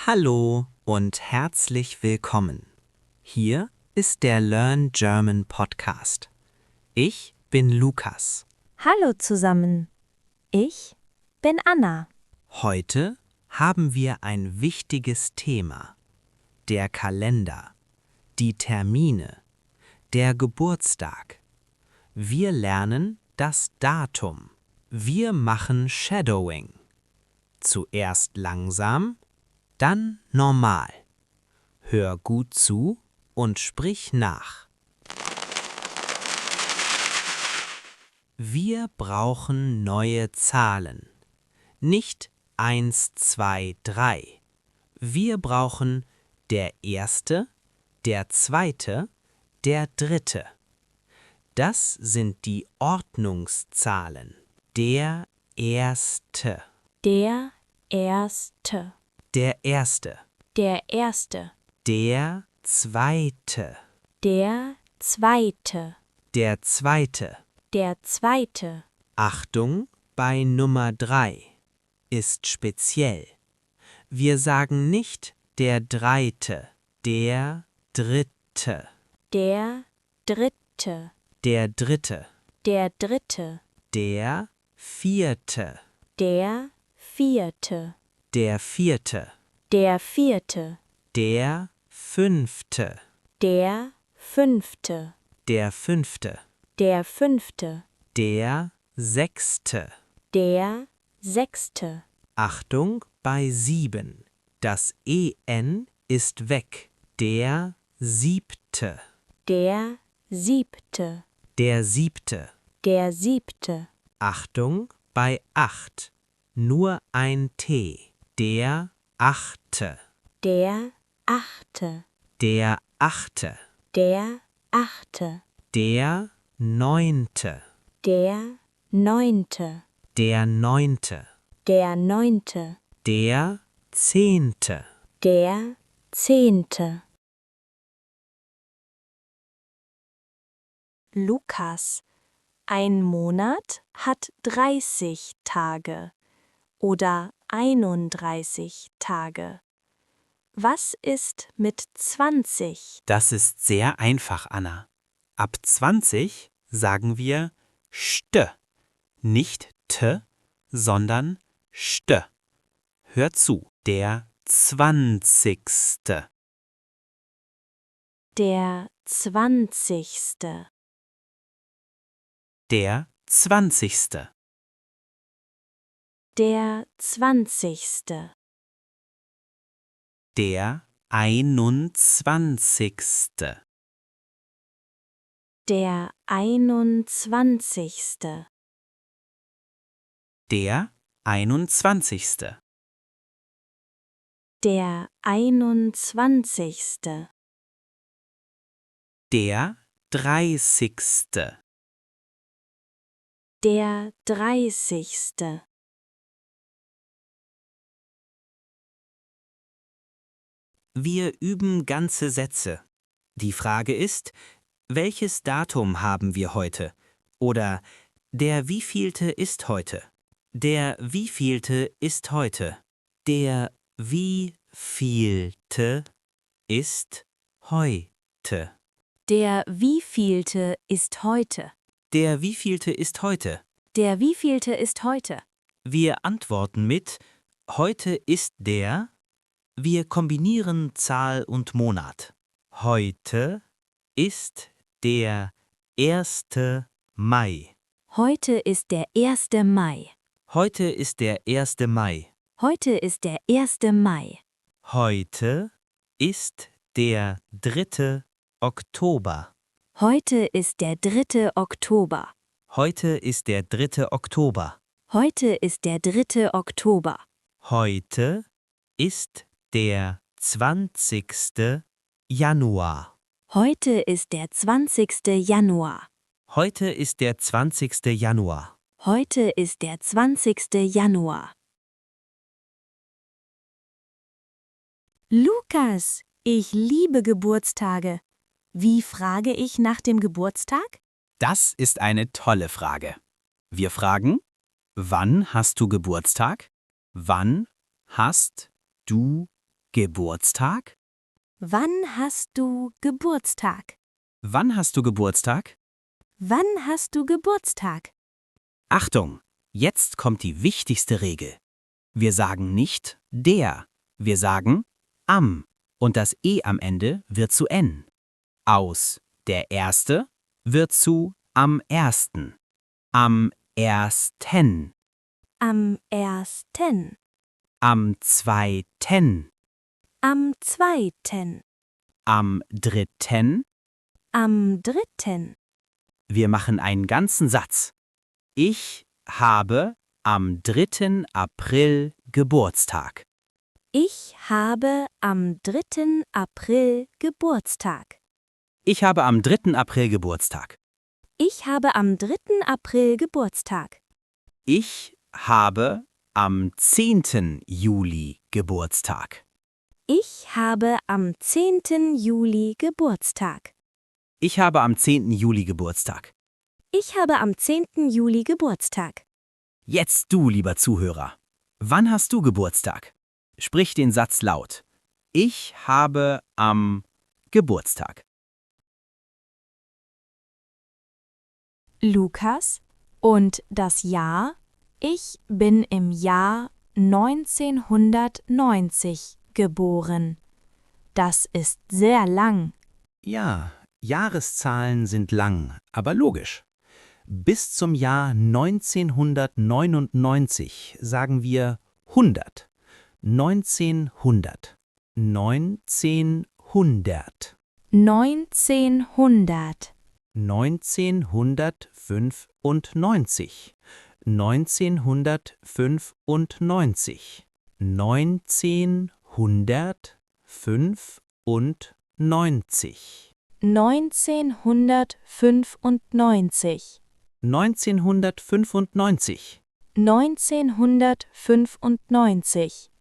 Hallo und herzlich willkommen. Hier ist der Learn German Podcast. Ich bin Lukas. Hallo zusammen. Ich bin Anna. Heute haben wir ein wichtiges Thema. Der Kalender, die Termine, der Geburtstag. Wir lernen das Datum. Wir machen Shadowing. Zuerst langsam, dann normal. Hör gut zu und sprich nach. Wir brauchen neue Zahlen. Nicht 1, 2, 3. Wir brauchen der erste, der zweite, der dritte. Das sind die Ordnungszahlen. Der erste. Der erste. Der erste. Der erste. Der zweite. Der zweite. Der zweite. Der zweite. Achtung, bei Nummer 3 ist speziell. Wir sagen nicht der dritte, der dritte. Der dritte. Der dritte. Der dritte. Der vierte. Der vierte. Der vierte. Der vierte. Der fünfte. Der fünfte. Der fünfte. Der fünfte. Der sechste. Der sechste. Achtung bei 7. Das EN ist weg. Der siebte. Der siebte. Der siebte. Der siebte. Achtung bei 8. Nur ein T. Der achte. Der achte. Der achte. Der achte. Der neunte. Der neunte. Der neunte. Der neunte. Der zehnte. Der zehnte. Lukas, ein Monat hat 30 Tage oder 31 Tage. Was ist mit 20? Das ist sehr einfach, Anna. Ab 20 sagen wir st. Nicht t, sondern st. Hör zu, der 20. Der 20. Der 20. Der 20. Der 21. Der 21. Der 21. Der 21. Der 30. Der 30. Wir üben ganze Sätze. Die Frage ist, welches Datum haben wir heute? Oder der wievielte ist heute? Der wievielte ist heute? Der wievielte ist heute? Der wievielte ist heute? Der wievielte ist heute? Der wievielte ist heute? Wir antworten mit heute ist der. Wir kombinieren Zahl und Monat. Heute ist der 1. Mai. Heute ist der 1. Mai. Heute ist der 1. Mai. Heute ist der 1. Mai. Heute ist der 3. Oktober. Heute ist der 3. Oktober. Heute ist der 3. Oktober. Heute ist der 3. Oktober. Heute ist der 20. Januar. Heute ist der 20. Januar. Heute ist der 20. Januar. Heute ist der 20. Januar. Lukas, ich liebe Geburtstage. Wie frage ich nach dem Geburtstag? Das ist eine tolle Frage. Wir fragen, wann hast du Geburtstag? Wann hast du Geburtstag? Wann hast du Geburtstag? Wann hast du Geburtstag? Wann hast du Geburtstag? Achtung, jetzt kommt die wichtigste Regel. Wir sagen nicht der, wir sagen am und das E am Ende wird zu N. Aus der Erste wird zu am Ersten. Am Ersten. Am ersten. Am Zweiten. Am zweiten. Am Dritten. Am dritten. Wir machen einen ganzen Satz. Ich habe am 3. April Geburtstag. Ich habe am 3. April Geburtstag. Ich habe am 3. April Geburtstag. Ich habe am 3. April Geburtstag. Ich habe am 10. Juli Geburtstag. Ich habe am 10. Juli Geburtstag. Ich habe am 10. Juli Geburtstag. Ich habe am 10. Juli Geburtstag. Jetzt du, lieber Zuhörer. Wann hast du Geburtstag? Sprich den Satz laut. Ich habe am Geburtstag. Lukas und das Jahr. Ich bin im Jahr 1990 geboren. Das ist sehr lang. Ja, Jahreszahlen sind lang, aber logisch. Bis zum Jahr 1999 sagen wir 100. 1900. 1900. 1900. 1995. 1995. 1995. 1995. 1995. 1995.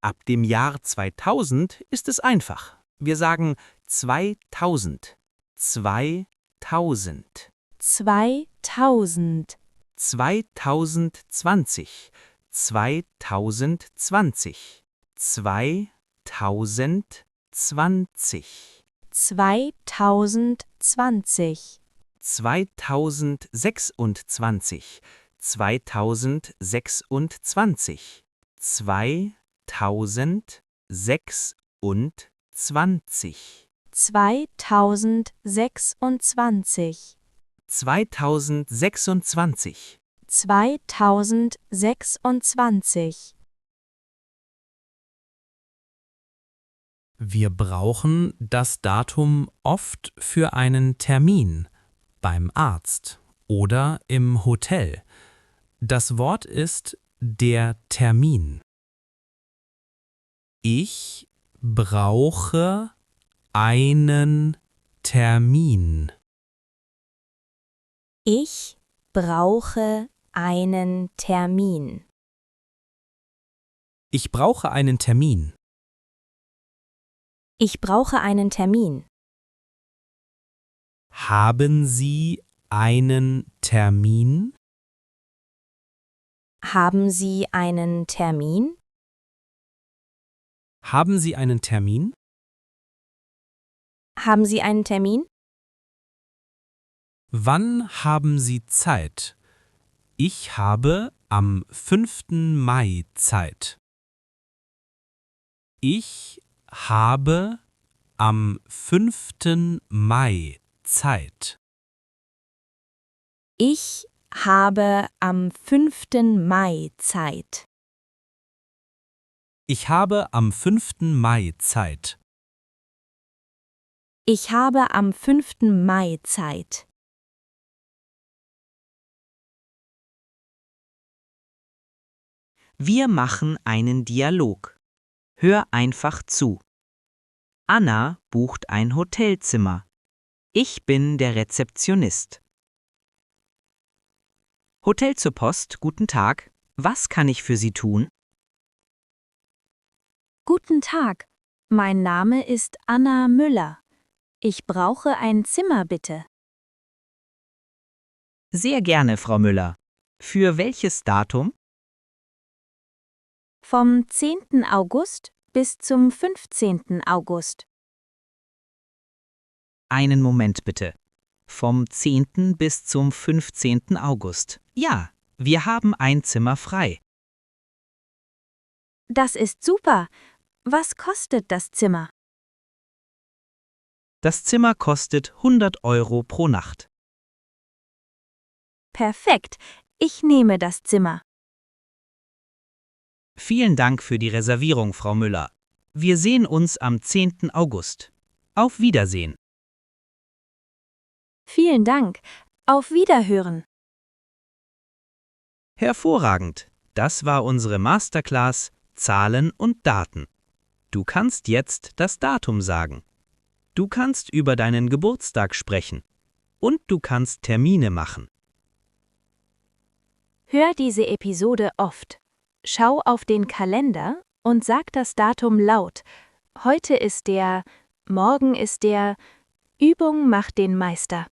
Ab dem Jahr 2000 ist es einfach. Wir sagen 2000. 2000. 2000. 2020. 2020. 2020. 2020. 2026. 2026. 2026. 2026. 2026. 2026. Wir brauchen das Datum oft für einen Termin beim Arzt oder im Hotel. Das Wort ist der Termin. Ich brauche einen Termin. Ich brauche einen Termin. Ich brauche einen Termin. Ich brauche einen Termin. Haben Sie einen Termin? Haben Sie einen Termin? Haben Sie einen Termin? Haben Sie einen Termin? Wann haben Sie Zeit? Ich habe am 5. Mai Zeit. Ich habe am 5. Mai Zeit. Ich habe am 5. Mai Zeit. Ich habe am 5. Mai Zeit. Ich habe am 5. Mai Zeit. Wir machen einen Dialog. Hör einfach zu. Anna bucht ein Hotelzimmer. Ich bin der Rezeptionist. Hotel zur Post, guten Tag. Was kann ich für Sie tun? Guten Tag, mein Name ist Anna Müller. Ich brauche ein Zimmer bitte. Sehr gerne, Frau Müller. Für welches Datum? Vom 10. August bis zum 15. August. Einen Moment bitte. Vom 10. bis zum 15. August. Ja, wir haben ein Zimmer frei. Das ist super. Was kostet das Zimmer? Das Zimmer kostet 100 € pro Nacht. Perfekt. Ich nehme das Zimmer. Vielen Dank für die Reservierung, Frau Müller. Wir sehen uns am 10. August. Auf Wiedersehen. Vielen Dank. Auf Wiederhören. Hervorragend. Das war unsere Masterclass Zahlen und Daten. Du kannst jetzt das Datum sagen. Du kannst über deinen Geburtstag sprechen. Und du kannst Termine machen. Hör diese Episode oft. Schau auf den Kalender und sag das Datum laut. Heute ist der, morgen ist der, Übung macht den Meister.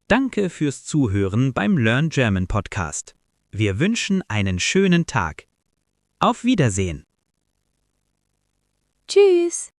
Danke fürs Zuhören beim Learn German Podcast. Wir wünschen einen schönen Tag. Auf Wiedersehen. Tschüss!